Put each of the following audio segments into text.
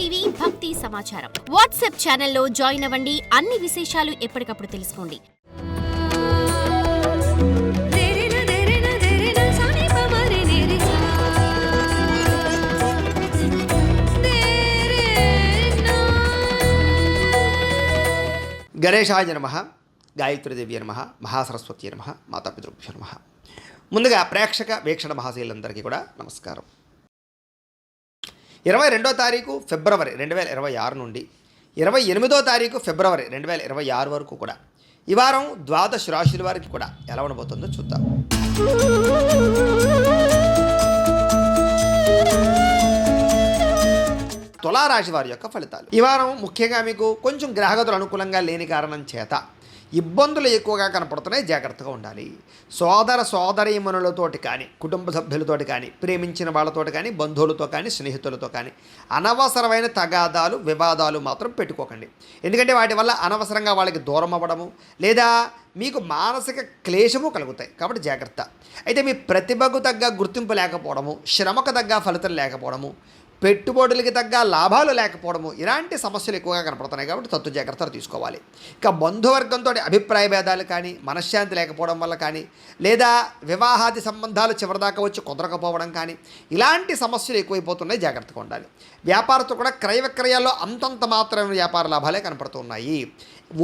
TV భక్తి సమాచారం WhatsApp ఛానల్లో జాయిన్ అవ్వండి. అన్ని విశేషాలు ఎప్పటికప్పుడు తెలుసుకోండి. గణేశాయ నమః, గాయత్రీదేవి నమః, మహాసరస్వతి నమః, మాతాపితృభ్యో నమః. ముందుగా ప్రేక్షక వీక్షణ మహాశీలందరికీ కూడా నమస్కారం. 22వ తారీఖు ఫిబ్రవరి 2026 నుండి 28వ తారీఖు ఫిబ్రవరి 2026 వరకు కూడా ఈ వారం ద్వాదశ రాశుల వారికి కూడా ఎలా ఉండబోతుందో చూద్దాం. తులారాశి వారి యొక్క ఫలితాలు. ఈ వారం ముఖ్యంగా మీకు కొంచెం గ్రహగతులు అనుకూలంగా లేని కారణం చేత ఇబ్బందులు ఎక్కువగా కనపడుతున్నాయి. జాగ్రత్తగా ఉండాలి. సోదరీమణులతోటి కానీ, కుటుంబ సభ్యులతోటి కానీ, ప్రేమించిన వాళ్ళతోటి కానీ, బంధువులతో కానీ, స్నేహితులతో కానీ అనవసరమైన తగాదాలు, వివాదాలు మాత్రం పెట్టుకోకండి. ఎందుకంటే వాటి వల్ల అనవసరంగా వాళ్ళకి దూరం అవ్వడము లేదా మీకు మానసిక క్లేశము కలుగుతాయి. కాబట్టి జాగ్రత్త. అయితే మీ ప్రతిభకు తగ్గ గుర్తింపు లేకపోవడము, శ్రమకు తగ్గ ఫలితం లేకపోవడము, పెట్టుబడులకి తగ్గ లాభాలు లేకపోవడము, ఇలాంటి సమస్యలు ఎక్కువగా కనపడుతున్నాయి. కాబట్టి తత్తు జాగ్రత్తలు తీసుకోవాలి. ఇక బంధువర్గంతో అభిప్రాయ భేదాలు కానీ, మనశ్శాంతి లేకపోవడం వల్ల కానీ, లేదా వివాహాది సంబంధాలు చివరిదాకా వచ్చి కుదరకపోవడం కానీ, ఇలాంటి సమస్యలు ఎక్కువైపోతున్నాయి. జాగ్రత్తగా ఉండాలి. వ్యాపారస్తులు కూడా క్రయ విక్రయాల్లో అంతంత మాత్రమే వ్యాపార లాభాలే కనపడుతున్నాయి.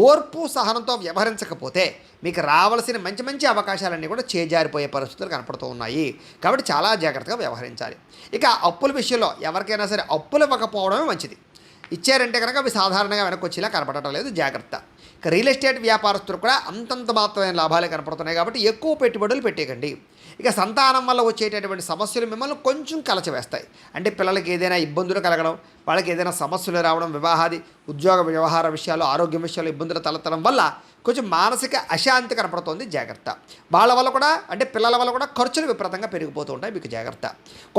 ఓర్పు సహనంతో వ్యవహరించకపోతే మీకు రావాల్సిన మంచి మంచి అవకాశాలన్నీ కూడా చేజారిపోయే పరిస్థితులు కనపడుతూ ఉన్నాయి. కాబట్టి చాలా జాగ్రత్తగా వ్యవహరించాలి. ఇక అప్పుల విషయంలో ఎవరికైనా సరే అప్పులు ఇవ్వకపోవడమే మంచిది. ఇచ్చారంటే కనుక అవి సాధారణంగా వెనక్కి వచ్చేలా కనపడటం లేదు. జాగ్రత్త. ఇక రియల్ ఎస్టేట్ వ్యాపారస్తులు కూడా అంతంత మాత్రమైన లాభాలే కనపడుతున్నాయి. కాబట్టి ఎక్కువ పెట్టుబడులు పెట్టేయకండి. ఇక సంతానం వల్ల వచ్చేటటువంటి సమస్యలు మిమ్మల్ని కొంచెం కలచవేస్తాయి. అంటే పిల్లలకి ఏదైనా ఇబ్బందులు కలగడం, వాళ్ళకి ఏదైనా సమస్యలు రావడం, వివాహాది ఉద్యోగ వ్యవహార విషయాలు, ఆరోగ్యం విషయాలు ఇబ్బందులు తలెత్తడం వల్ల కొంచెం మానసిక అశాంతి కనపడుతుంది. జాగ్రత్త. వాళ్ళ వల్ల కూడా, అంటే పిల్లల వల్ల కూడా ఖర్చులు విపరీతంగా పెరిగిపోతూ ఉంటాయి. మీకు జాగ్రత్త.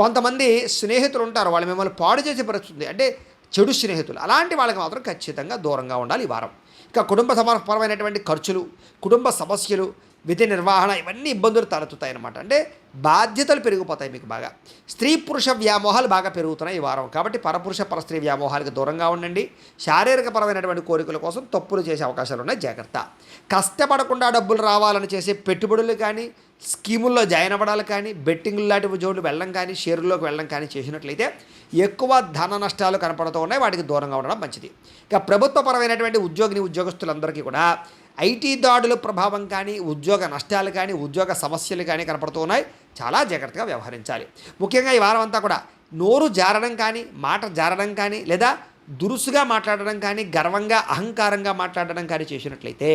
కొంతమంది స్నేహితులు ఉంటారు, వాళ్ళు మిమ్మల్ని పాడు చేసే పరిస్థితుంది. అంటే చెడు స్నేహితులు, అలాంటి వాళ్ళకి మాత్రం ఖచ్చితంగా దూరంగా ఉండాలి ఈ వారం. ఇక కుటుంబ సమర్పరమైనటువంటి ఖర్చులు, కుటుంబ సమస్యలు, విధి నిర్వహణ, ఇవన్నీ ఇబ్బందులు తలెత్తుతాయి అన్నమాట. అంటే బాధ్యతలు పెరిగిపోతాయి మీకు బాగా. స్త్రీ పురుష వ్యామోహాలు బాగా పెరుగుతున్నాయి ఈ వారం. కాబట్టి పరపురుష పరస్త్రీ వ్యామోహాలకు దూరంగా ఉండండి. శారీరకపరమైనటువంటి కోరికల కోసం తప్పులు చేసే అవకాశాలు ఉన్నాయి. జాగ్రత్త. కష్టపడకుండా డబ్బులు రావాలని చేసే పెట్టుబడులు కానీ, స్కీముల్లో జాయిన్ అవ్వడాలు కానీ, బెట్టింగ్ లాంటి జోడ్లు వెళ్ళడం కానీ, షేర్లోకి వెళ్ళడం కానీ చేసినట్లయితే ఎక్కువ ధన నష్టాలు కనపడుతూ ఉన్నాయి. వాటికి దూరంగా ఉండడం మంచిది. ఇక ప్రభుత్వపరమైనటువంటి ఉద్యోగులందరికీ కూడా ఐటీ దాడుల ప్రభావం కానీ, ఉద్యోగ నష్టాలు కానీ, ఉద్యోగ సమస్యలు కానీ కనపడుతూ ఉన్నాయి. చాలా జాగ్రత్తగా వ్యవహరించాలి. ముఖ్యంగా ఈ వారం అంతా కూడా నోరు జారడం కానీ, మాట జారడం కానీ, లేదా దురుసుగా మాట్లాడడం కానీ, గర్వంగా అహంకారంగా మాట్లాడడం కానీ చేసినట్లయితే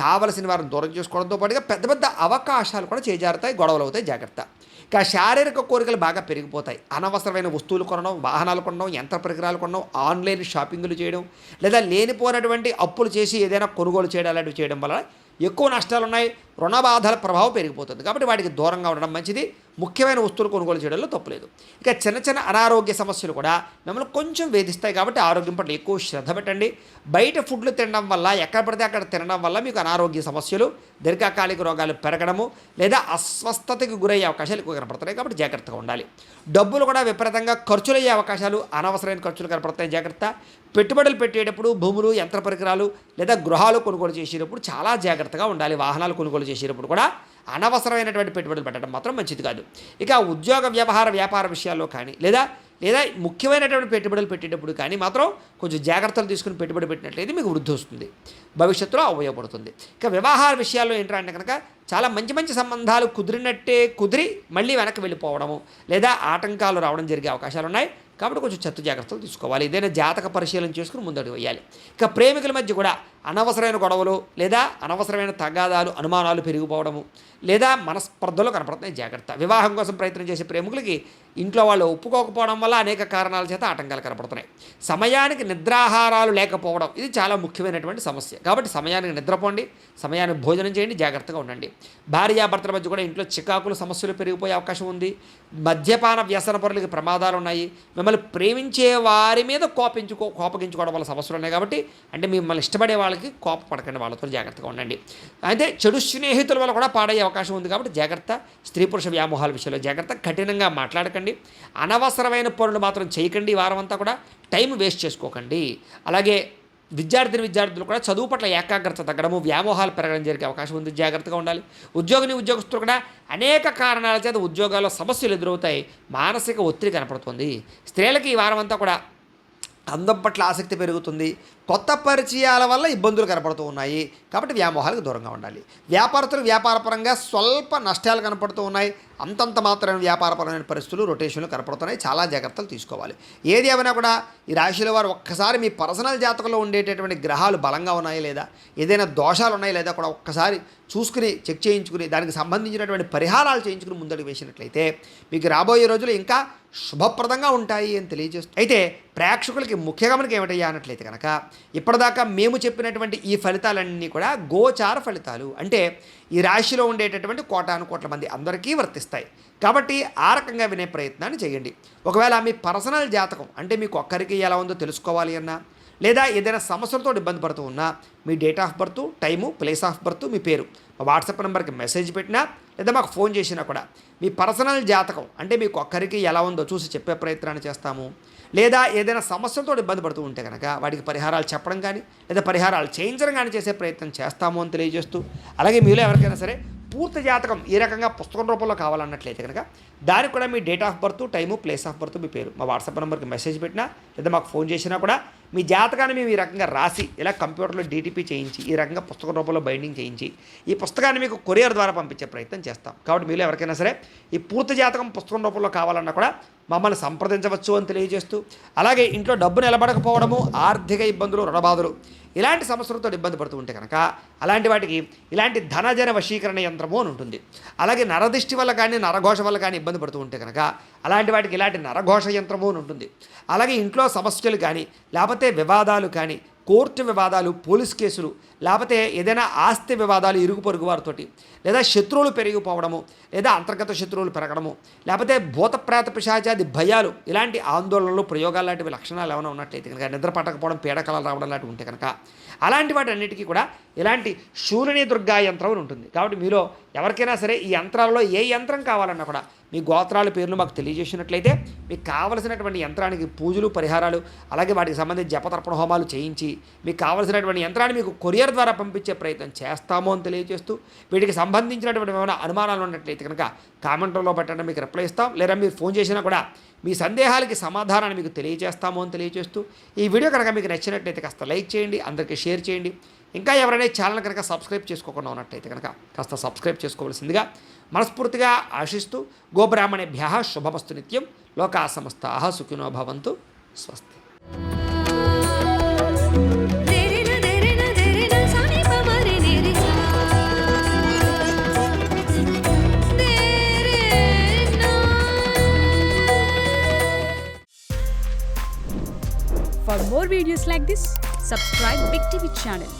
కావలసిన వారిని దూరం చేసుకోవడంతో పాటుగా పెద్ద పెద్ద అవకాశాలు కూడా చేజారుతాయి, గొడవలు అవుతాయి. జాగ్రత్త. ఇక శారీరక కోరికలు బాగా పెరిగిపోతాయి. అనవసరమైన వస్తువులు కొనడం, వాహనాలు కొనడం, యంత్ర పరికరాలు కొనడం, ఆన్లైన్ షాపింగ్లు చేయడం, లేదా లేనిపోయినటువంటి అప్పులు చేసి ఏదైనా కొనుగోలు చేయడం, అలాంటివి చేయడం వల్ల ఎక్కువ నష్టాలు ఉన్నాయి. రుణ బాధల ప్రభావం పెరిగిపోతుంది. కాబట్టి వాటికి దూరంగా ఉండడం మంచిది. ముఖ్యమైన వస్తువులు కొనుగోలు చేయడంలో తప్పులేదు. ఇక చిన్న చిన్న అనారోగ్య సమస్యలు కూడా మిమ్మల్ని కొంచెం వేధిస్తాయి. కాబట్టి ఆరోగ్యం పట్ల ఎక్కువ శ్రద్ధ పెట్టండి. బయట ఫుడ్లు తినడం వల్ల, ఎక్కడ పడితే అక్కడ తినడం వల్ల మీకు అనారోగ్య సమస్యలు, దీర్ఘకాలిక రోగాలు పెరగడము, లేదా అస్వస్థతకి గురయ్యే అవకాశాలు ఎక్కువ కనపడుతున్నాయి. కాబట్టి జాగ్రత్తగా ఉండాలి. డబ్బులు కూడా విపరీతంగా ఖర్చులయ్యే అవకాశాలు, అనవసరమైన ఖర్చులు కనపడుతాయి. జాగ్రత్త. పెట్టుబడులు పెట్టేటప్పుడు భూములు, యంత్ర పరికరాలు లేదా గృహాలు కొనుగోలు చేసేటప్పుడు చాలా జాగ్రత్తగా ఉండాలి. వాహనాలు కొనుగోలు చేసేటప్పుడు కూడా అనవసరమైనటువంటి పెట్టుబడులు పెట్టడం మాత్రం మంచిది కాదు. ఇక ఉద్యోగ వ్యాపార విషయాల్లో కానీ, లేదా ముఖ్యమైనటువంటి పెట్టుబడులు పెట్టేటప్పుడు కానీ మాత్రం కొంచెం జాగ్రత్తలు తీసుకుని పెట్టుబడి పెట్టినట్లయితే మీకు వృద్ధి వస్తుంది, భవిష్యత్తులో ఉపయోగపడుతుంది. ఇక వ్యవహార విషయాల్లో ఏంటంటే కనుక చాలా మంచి మంచి సంబంధాలు కుదిరి మళ్ళీ వెనక్కి వెళ్ళిపోవడము, లేదా ఆటంకాలు రావడం జరిగే అవకాశాలు ఉన్నాయి. కాబట్టి కొంచెం చెత్త జాగ్రత్తలు తీసుకోవాలి. ఏదైనా జాతక పరిశీలన చేసుకుని ముందడుగు వేయాలి. ఇక ప్రేమికుల మధ్య కూడా అనవసరమైన గొడవలు, లేదా అనవసరమైన తగాదాలు, అనుమానాలు పెరిగిపోవడము, లేదా మనస్పర్ధలు కనపడుతున్నాయి. జాగ్రత్త. వివాహం కోసం ప్రయత్నం చేసే ప్రేమికులకి ఇంట్లో వాళ్ళు ఒప్పుకోకపోవడం వల్ల అనేక కారణాల చేత ఆటంకాలు కనపడుతున్నాయి. సమయానికి నిద్రాహారాలు లేకపోవడం, ఇది చాలా ముఖ్యమైనటువంటి సమస్య. కాబట్టి సమయానికి నిద్రపోండి, సమయానికి భోజనం చేయండి, జాగ్రత్తగా ఉండండి. భార్యాభర్తల మధ్య కూడా ఇంట్లో చికాకులు, సమస్యలు పెరిగిపోయే అవకాశం ఉంది. మద్యపాన వ్యసన పరులకి ప్రమాదాలు ఉన్నాయి. మిమ్మల్ని ప్రేమించే వారి మీద కోపగించుకోవడం వల్ల సమస్యలు ఉన్నాయి. కాబట్టి అంటే మిమ్మల్ని ఇష్టపడే వాళ్ళ వాళ్ళకి కోపపడకండి, వాళ్ళతో జాగ్రత్తగా ఉండండి. అయితే చెడు స్నేహితుల వల్ల కూడా పాడయ్యే అవకాశం ఉంది కాబట్టి జాగ్రత్త. స్త్రీ పురుష వ్యామోహాల విషయంలో జాగ్రత్త. కఠినంగా మాట్లాడకండి, అనవసరమైన పనులు మాత్రం చేయకండి. ఈ వారం అంతా కూడా టైం వేస్ట్ చేసుకోకండి. అలాగే విద్యార్థులు కూడా చదువు పట్ల ఏకాగ్రత తగ్గడము, వ్యామోహాలు పెరగడం జరిగే అవకాశం ఉంది, జాగ్రత్తగా ఉండాలి. ఉద్యోగస్తులు కూడా అనేక కారణాల చేత ఉద్యోగాల్లో సమస్యలు ఎదురవుతాయి, మానసిక ఒత్తిడి కనపడుతుంది. స్త్రీలకి ఈ వారం అంతా కూడా అందం పట్ల ఆసక్తి పెరుగుతుంది, కొత్త పరిచయాల వల్ల ఇబ్బందులు కనపడుతూ ఉన్నాయి కాబట్టి వ్యామోహాలకు దూరంగా ఉండాలి. వ్యాపారస్తులు వ్యాపారపరంగా స్వల్ప నష్టాలు కనపడుతూ ఉన్నాయి, అంతంత మాత్రమే వ్యాపారపరమైన పరిస్థితులు రొటేషన్లు కనపడుతున్నాయి, చాలా జాగ్రత్తలు తీసుకోవాలి. ఏది ఏమైనా కూడా ఈ రాశిలో వారు ఒక్కసారి మీ పర్సనల్ జాతకంలో ఉండేటటువంటి గ్రహాలు బలంగా ఉన్నాయా లేదా, ఏదైనా దోషాలు ఉన్నాయా లేదా కూడా ఒక్కసారి చూసుకుని చెక్ చేయించుకుని దానికి సంబంధించినటువంటి పరిహారాలు చేయించుకుని ముందడుగు వేసినట్లయితే మీకు రాబోయే రోజులు ఇంకా శుభప్రదంగా ఉంటాయి అని తెలియజేస్తూ, అయితే ప్రేక్షకులకి ముఖ్యంగా మనకి ఏమిటయ్యా అన్నట్లయితే కనుక ఇప్పటిదాకా మేము చెప్పినటువంటి ఈ ఫలితాలన్నీ కూడా గోచార ఫలితాలు, అంటే ఈ రాశిలో ఉండేటటువంటి కోటాను కోట్ల మంది అందరికీ వర్తిస్తాయి కాబట్టి ఆ రకంగా వినే ప్రయత్నాన్ని చేయండి. ఒకవేళ మీ పర్సనల్ జాతకం అంటే మీకు ఒక్కరికి ఎలా ఉందో తెలుసుకోవాలి అన్నా, లేదా ఏదైనా సమస్యలతో ఇబ్బంది పడుతూ ఉన్నా మీ date of birth, time, place of birth, మీ పేరు మా వాట్సాప్ నెంబర్కి మెసేజ్ పెట్టినా లేదా మాకు ఫోన్ చేసినా కూడా మీ పర్సనల్ జాతకం అంటే మీకు ఒక్కరికి ఎలా ఉందో చూసి చెప్పే ప్రయత్నాన్ని చేస్తాము. లేదా ఏదైనా సమస్యలతో ఇబ్బంది పడుతూ ఉంటే కనుక వాటికి పరిహారాలు చెప్పడం కానీ లేదా పరిహారాలు చేయించడం కానీ చేసే ప్రయత్నం చేస్తాము అని తెలియజేస్తూ, అలాగే మీలో ఎవరికైనా సరే పూర్తి జాతకం ఈ రకంగా పుస్తకం రూపంలో కావాలన్నట్లయితే కనుక దానికి కూడా మీ date of birth, time, place of birth, మీ పేరు మా వాట్సాప్ నెంబర్కి మెసేజ్ పెట్టినా లేదా మాకు ఫోన్ చేసినా కూడా మీ జాతకాన్ని మేము ఈ రకంగా రాసి ఇలా కంప్యూటర్లో DTP చేయించి ఈ రకంగా పుస్తకం రూపంలో బైండింగ్ చేయించి ఈ పుస్తకాన్ని మీకు కొరియర్ ద్వారా పంపించే ప్రయత్నం చేస్తాం. కాబట్టి మీలో ఎవరికైనా సరే ఈ పూర్తి జాతకం పుస్తకం రూపంలో కావాలన్నా కూడా మమ్మల్ని సంప్రదించవచ్చు అని తెలియజేస్తూ, అలాగే ఇంట్లో డబ్బు నిలబడకపోవడము, ఆర్థిక ఇబ్బందులు, రుణబాధలు ఇలాంటి సమస్యలతో ఇబ్బంది పడుతూ ఉంటే కనుక అలాంటి వాటికి ఇలాంటి ధనజన వశీకరణ యంత్రము అని ఉంటుంది. అలాగే నరదిష్టి వల్ల కానీ నరఘోష వల్ల కానీ ఇబ్బంది పడుతూ ఉంటే కనుక అలాంటి వాటికి ఇలాంటి నరఘోష యంత్రము అని ఉంటుంది. అలాగే ఇంట్లో సమస్యలు కానీ లేకపోతే వివాదాలు కానీ, కోర్టు వివాదాలు, పోలీస్ కేసులు, లేకపోతే ఏదైనా ఆస్తి వివాదాలు ఇరుగు పొరుగు వారితోటి, లేదా శత్రువులు పెరిగిపోవడము, లేదా అంతర్గత శత్రువులు పెరగడము, లేకపోతే భూతప్రేత పిశాచాది భయాలు, ఇలాంటి ఆందోళనలు, ప్రయోగాలు లాంటివి లక్షణాలు ఏమైనా ఉన్నట్లయితే కనుక, నిద్ర పట్టకపోవడం, పీడకలలు రావడం లాంటివి ఉంటే కనుక అలాంటి వాటి అన్నిటికీ కూడా ఇలాంటి శూలిని దుర్గా యంత్రం అని ఉంటుంది. కాబట్టి మీలో ఎవరికైనా సరే ఈ యంత్రాలలో ఏ యంత్రం కావాలన్నా కూడా మీ గోత్రాల పేర్లు మాకు తెలియజేసినట్లయితే మీకు కావలసినటువంటి యంత్రానికి పూజలు, పరిహారాలు, అలాగే వాటికి సంబంధించి జపతర్పణ హోమాలు చేయించి మీకు కావలసినటువంటి యంత్రాన్ని మీకు కొరియర్ ద్వారా పంపించే ప్రయత్నం చేస్తాము అని తెలియజేస్తూ, వీటికి సంబంధించినటువంటి ఏమైనా అనుమానాలు ఉన్నట్లయితే కనుక కామెంట్లో పెట్టండి, మీకు రిప్లై ఇస్తాం. లేదా మీరు ఫోన్ చేసినా కూడా మీ సందేహాలకి సమాధానాన్ని మీకు తెలియజేస్తాము అని తెలియజేస్తూ, ఈ వీడియో కనుక మీకు నచ్చినట్లయితే కాస్త లైక్ చేయండి, అందరికీ షేర్ చేయండి. ఇంకా ఎవరైనా ఛానల్ కనుక సబ్స్క్రైబ్ చేసుకోకుండా ఉన్నట్లయితే కనుక కాస్త సబ్స్క్రైబ్ చేసుకోవాల్సిందిగా మనస్ఫూర్తిగా ఆశిస్తూ, గోబ్రాహ్మణేభ్యః శుభమస్తు నిత్యం, లోకా సమస్తాః సుఖినో భవంతు, స్వస్తి. For more videos like this, subscribe Big TV channel.